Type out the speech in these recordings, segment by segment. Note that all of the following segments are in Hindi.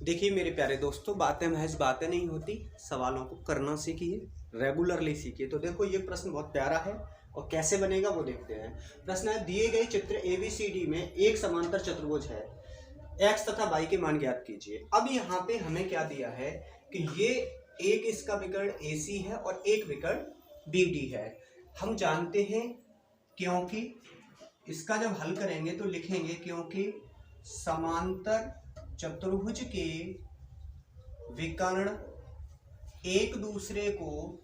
देखिए मेरे प्यारे दोस्तों, बातें महज बातें नहीं होती, सवालों को करना सीखिए, रेगुलरली सीखिए। तो देखो ये प्रश्न बहुत प्यारा है और कैसे बनेगा वो देखते हैं। प्रश्न है, दिए गए चित्र ABCD में एक समांतर चतुर्भुज है, x तथा y के मान ज्ञात कीजिए। अब यहाँ पे हमें क्या दिया है कि ये एक इसका विकर्ण AC है और एक विकर्ण BD है। हम जानते हैं क्योंकि इसका जब हल करेंगे तो लिखेंगे क्योंकि समांतर चतुर्भुज के विकर्ण एक दूसरे को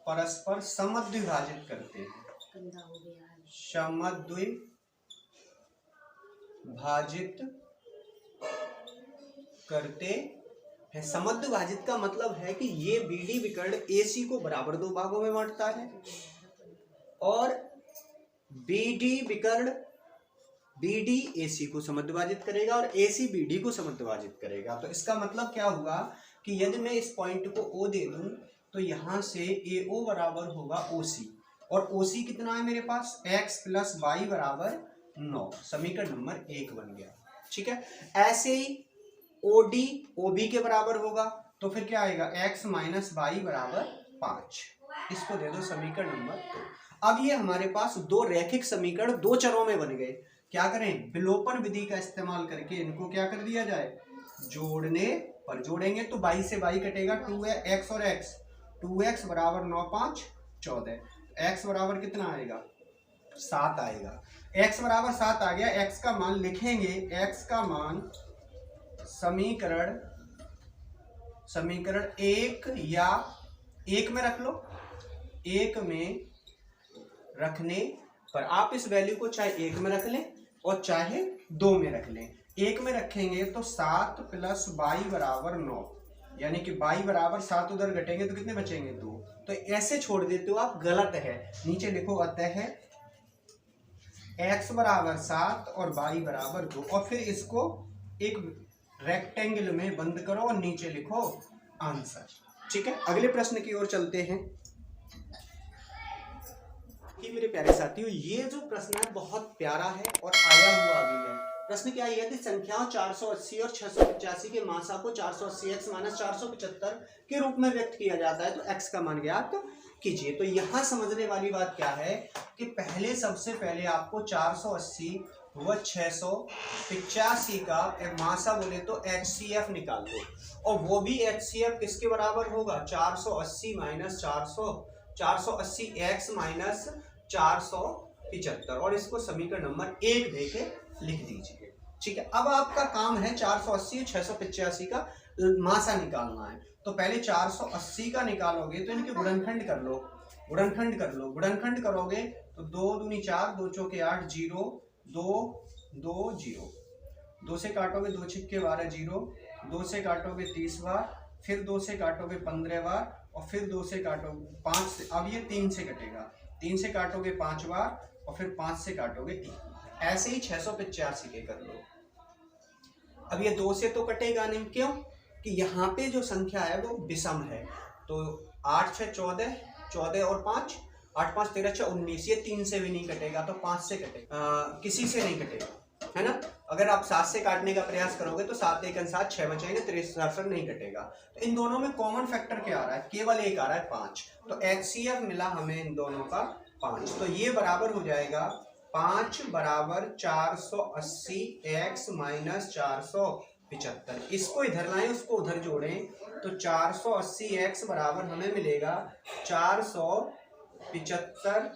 परस्पर समद्विभाजित करते हैं। समद्विभाजित करते हैं। समद्विभाजित का मतलब है कि ये BD विकर्ण AC को बराबर दो भागों में बांटता है और BD विकर्ण BD AC को समद्विभाजित करेगा और AC BD को समद्विभाजित करेगा। तो इसका मतलब क्या हुआ कि यदि मैं इस पॉइंट को O दे दूं तो यहां से AO बराबर होगा OC और OC कितना है मेरे पास, x प्लस y बराबर 9। समीकरण नंबर 1 बन गया। ठीक है, ऐसे ही OD OB के बराबर होगा तो फिर क्या आएगा, x माइनस y बराबर 5। इसको दे दो समीकरण नंबर 2। अब ये हमारे पास दो रैखिक समीकरण दो चरों में बन गए। क्या करें, विलोपन विधि का इस्तेमाल करके इनको क्या कर दिया जाए, जोड़ने पर जोड़ेंगे तो y से y कटेगा, 2x और x, 2x बराबर 9 5 14, x बराबर कितना आएगा, 7 आएगा। x बराबर 7 आ गया। x का मान लिखेंगे, x का मान समीकरण एक या एक में रख लो, एक में रखने पर आप इस वैल्यू को चाहे एक में रख लें और चाहे दो में रख लें। एक में रखेंगे तो 7 प्लस y बराबर 9, यानी कि y बराबर 7 उधर घटेंगे तो कितने बचेंगे, 2। तो ऐसे छोड़ देते हो आप, गलत है। नीचे लिखो अतः x बराबर 7 और y बराबर 2 और फिर इसको एक रेक्टेंगल में बंद करो और नीचे लिखो आंसर। ठीक है, अगले प्रश्न की ओर चलते हैं। कि मेरे प्यारे साथियों, ये जो प्रश्न है बहुत प्यारा है और आया हुआ भी है। प्रश्न क्या है, यदि संख्याओं 480 और 685 के मासा को 480x माइनस 475 के रूप में व्यक्त किया जाता है तो x का मान ज्ञात कीजिए। तो यहाँ समझने वाली बात क्या है कि सबसे पहले आपको 480 व 685 का मासा बोले तो HCF निकाल लो, और वो भी HCF किसके बराबर होगा, 480 माइनस 480x माइनस 475, और इसको समीकरण नंबर 1 देके लिख दीजिए। ठीक है, अब आपका काम है 480 685 का मासा निकालना है। तो पहले 480 का निकालोगे तो इनके गुणनखंड कर लो, गुणनखंड करोगे तो 2 दूनी 4, 2 चौके 8, 0 2 2 0, 2 से काटोगे 2 छिक्के 12 0, 2 से काटोगे 30 बार, फिर 2 से काटोगे 15 बार और फिर 2 से काटोगे 5 से, अब ये 3 से कटेगा, 3 से काटोगे 5 बार और फिर 5 से काटोगे 3। ऐसे ही 685 के कर लो। अब ये 2 से तो कटेगा नहीं, क्यों कि यहाँ पे जो संख्या है वो विषम है। तो 8 6 14, 14 और 5, 8 5 13 6 19, ये 3 से भी नहीं कटेगा तो 5 से कटेगा, किसी से नहीं कटेगा, है ना। अगर आप 7 से काटने का प्रयास करोगे तो 7 1 7 6 बचेंगे, 3 नहीं कटेगा। तो इन दोनों में कॉमन फैक्टर क्या आ रहा है, केवल एक आ रहा है 5। तो HCF मिला हमें इन दोनों का 5। तो ये बराबर हो जाएगा 5 बराबर 480x माइनस 475। इसको इधर लाएं, उसको उधर जोड़ें तो 480x बराबर हमें मिलेगा 475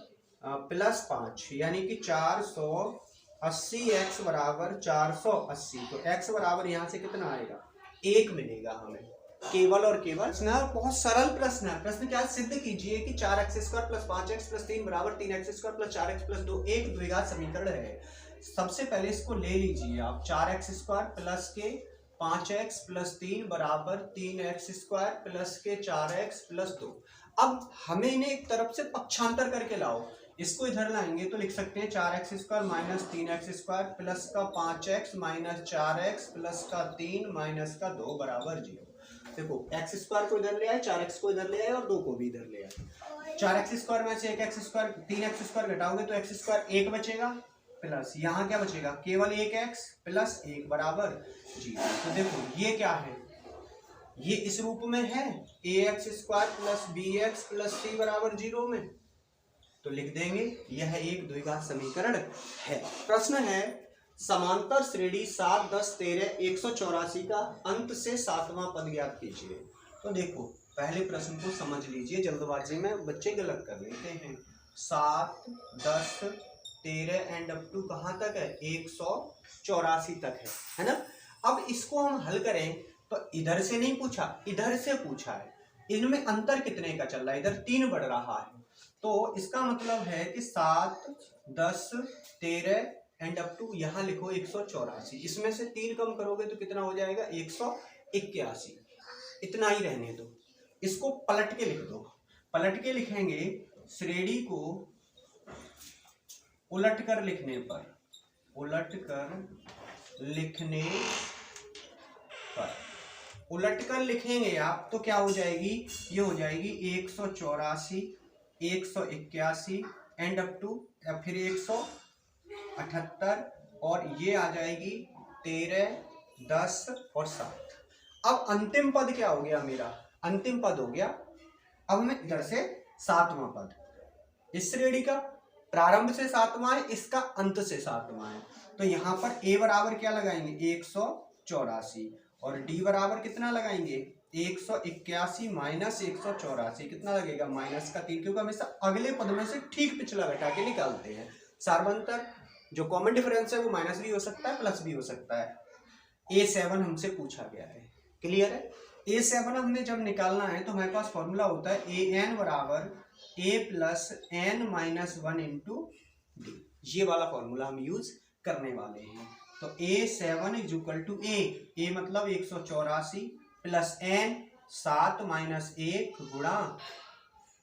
प्लस 5, यानी कि 480x बराबर 480। तो x बराबर यहाँ से कितना आएगा, 1 मिलेगा हमें, केवल और केवल। बहुत सरल प्रश्न है। प्रश्न क्या सिद्ध कीजिए कि 4x² प्लस 5x प्लस 3 बराबर 3x² प्लस 4x प्लस 2 एक द्विघात समीकरण है। सबसे पहले इसको ले लीजिए आप, 4x² प्लस के 5x प्लस 3 बराबर 3x² प्लस के 4x प्लस 2। अब हमें इन्हें एक तरफ से पक्षांतर करके लाओ, इसको इधर लाएंगे तो लिख सकते हैं 4x² माइनस 3x² प्लस का 5x माइनस 4x प्लस का 3 माइनस का 2 बराबर 0। देखो x² को इधर ले आए, 4x को इधर ले आए और 2 को भी इधर ले आए। 4x² में से एक x², 3x² घटाओगे तो x² 1 बचेगा, प्लस यहाँ क्या बचेगा, केवल 1x प्लस 1 बराबर 0। तो देखो ये क्या है, ये इस रूप में है ax² plus bx plus c बराबर 0 में, तो लिख देंगे यह एक द्विघात समीकरण है। प्रश्न है समांतर श्रेणी 7, 10, 13, 184 का अंत से 7वां पद ज्ञात कीजिए। तो देखो पहले प्रश्न को समझ लीजिए, जल्दबाजी में बच्चे गलत कर लेते हैं। 7, 10, 13 एंड अप टू कहाँ तक है, 184 तक है ना। अब इसको हम हल करें तो इधर से नहीं पूछा, इधर से पूछा है, इनमें अंतर कितने का चल रहा है, इधर 3 बढ़ रहा है, तो इसका मतलब है कि 7, 10, 13 एंड अप टू यहाँ लिखो 184, इसमें से 3 कम करोगे तो कितना हो जाएगा, 181। इतना ही रहने दो, इसको पलट के लिख दो। पलट के लिखेंगे, श्रेणी को उलट कर लिखने पर, उलट कर लिखेंगे आप तो क्या हो जाएगी, ये हो जाएगी 184, 181 एंड अप टू फिर 178 और ये आ जाएगी 13, 10 और 7। अब अंतिम पद क्या हो गया, मेरा अंतिम पद हो गया, अब मैं इधर से 7वां पद, इस श्रेणी का प्रारंभ से 7वां है, इसका अंत से 7वां है, तो यहाँ पर a बराबर क्या लगाएंगे, 184 और d बराबर कितना लगाएंगे, 181 माइनस 184 कितना लगेगा, माइनस का 3, क्योंकि हमेशा अगले पद में से ठीक पिछला घटा के निकालते हैं। सार्वंतर जो कॉमन डिफरेंस है वो माइनस भी हो सकता है प्लस भी हो सकता है। A7 हमसे पूछा गया है, क्लियर है। A7 हमें जब निकालना है तो हमारे पास फॉर्मूला होता है AN बराबर A plus n minus 1 into D, ये वाला फॉर्मूला हम यूज करने वाले हैं। तो A7 is equal to A मतलब 184 प्लस n 7 माइनस 1 गुणा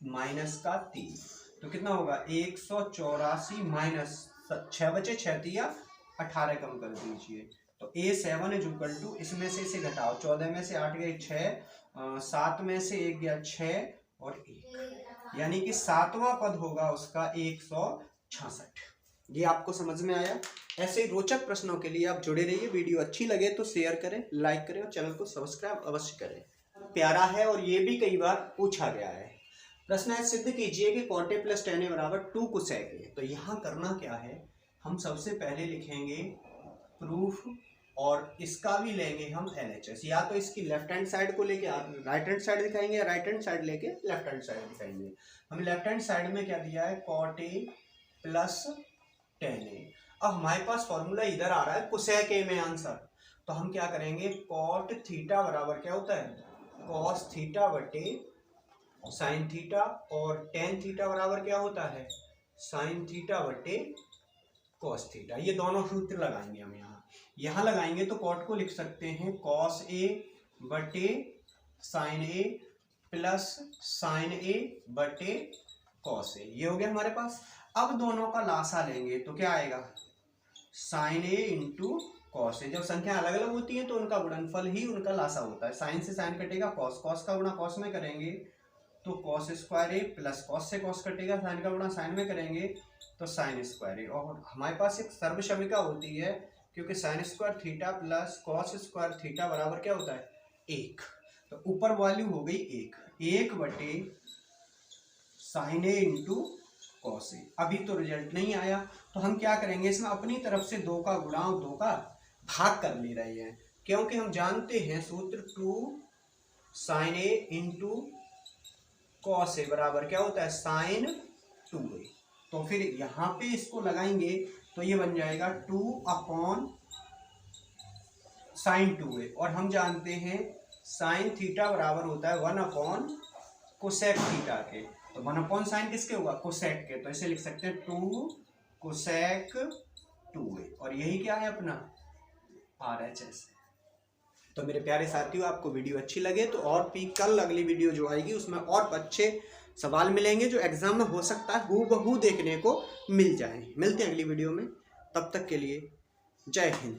माइनस का 3, तो कितना होगा 184 माइनस 6 बचे 6 दिया 18 कम कर दीजिए, तो A7 इज इक्वल टू, इसमें से इसे घटाओ, 14 में से 8 गए 6, 7 में से 1 गया 6 और 1, यानी कि 7वां पद होगा उसका 166। ये आपको समझ में आया। ऐसे ही रोचक प्रश्नों के लिए आप जुड़े रहिए, वीडियो अच्छी लगे तो शेयर करें, लाइक करें और चैनल को सब्सक्राइब अवश्य करें। प्यारा है और ये भी कई बार पूछा गया है। प्रश्न है, सिद्ध कीजिए कि cot A plus tan A बराबर 2 cosec A। तो यहाँ करना क्या है, हम सबसे पहले लिखेंगे प्रूफ और इसका भी लेंगे हम LHS, या तो इसकी लेफ्ट हैंड साइड को लेके आप राइट हैंड साइड दिखाएंगे या राइट हैंड साइड लेके लेफ्ट हैंड साइड दिखाएंगे। हम लेफ्ट हैंड साइड में क्या दिया है, cot A plus tan A। अब हमारे पास फॉर्मूला इधर आ रहा है cosec A में आंसर, तो हम क्या करेंगे, cot थीटा बराबर क्या होता है, cos थीटा बटे sin थीटा, और tan थीटा बराबर क्या होता है, sin थीटा बटे cos थीटा। ये दोनों सूत्र लगाएंगे हम यहाँ लगाएंगे तो cot को लिख सकते हैं cos A बटे sin A plus sin A बटे cos A, ये हो गया हमारे पास। अब दोनों का लासा लेंगे तो क्या आएगा, sin A into cos A। जब संख्या अलग अलग होती है तो उनका गुणनफल ही उनका लासा होता है। sin से sin कटेगा, cos का गुणा cos में करेंगे तो cos square A plus cos से cos कटेगा, sin का गुणा sin में करेंगे तो sin स्क्वायर A। और हमारे पास एक सर्वसमीका होती है, क्योंकि sin square theta plus cos square theta बराबर क्या होता है, 1। तो ऊपर वैल्यू हो गई 1 बटे sin A into cos A। अभी तो रिजल्ट नहीं आया तो हम क्या करेंगे, इसमें अपनी तरफ से 2 का गुणा और 2 का भाग कर ले रहे हैं, क्योंकि हम जानते हैं सूत्र 2 sin A into cos A बराबर क्या होता है, sin 2A। तो फिर यहाँ पे इसको लगाएंगे तो ये बन जाएगा 2 अपॉन sin 2A, और हम जानते हैं sin थीटा बराबर होता है 1 अपॉन कोसेक थीटा के, तो 1 अपॉन साइन किसके होगा, कोसेक के, तो इसे लिख सकते हैं 2 कोसेक 2A, और यही क्या है अपना RHS। तो मेरे प्यारे साथियों, आपको वीडियो अच्छी लगे तो और भी कल अगली वीडियो जो आएगी उसमें और अच्छे सवाल मिलेंगे जो एग्जाम में हो सकता है हूबहू देखने को मिल जाए। मिलते हैं अगली वीडियो में, तब तक के लिए जय हिंद।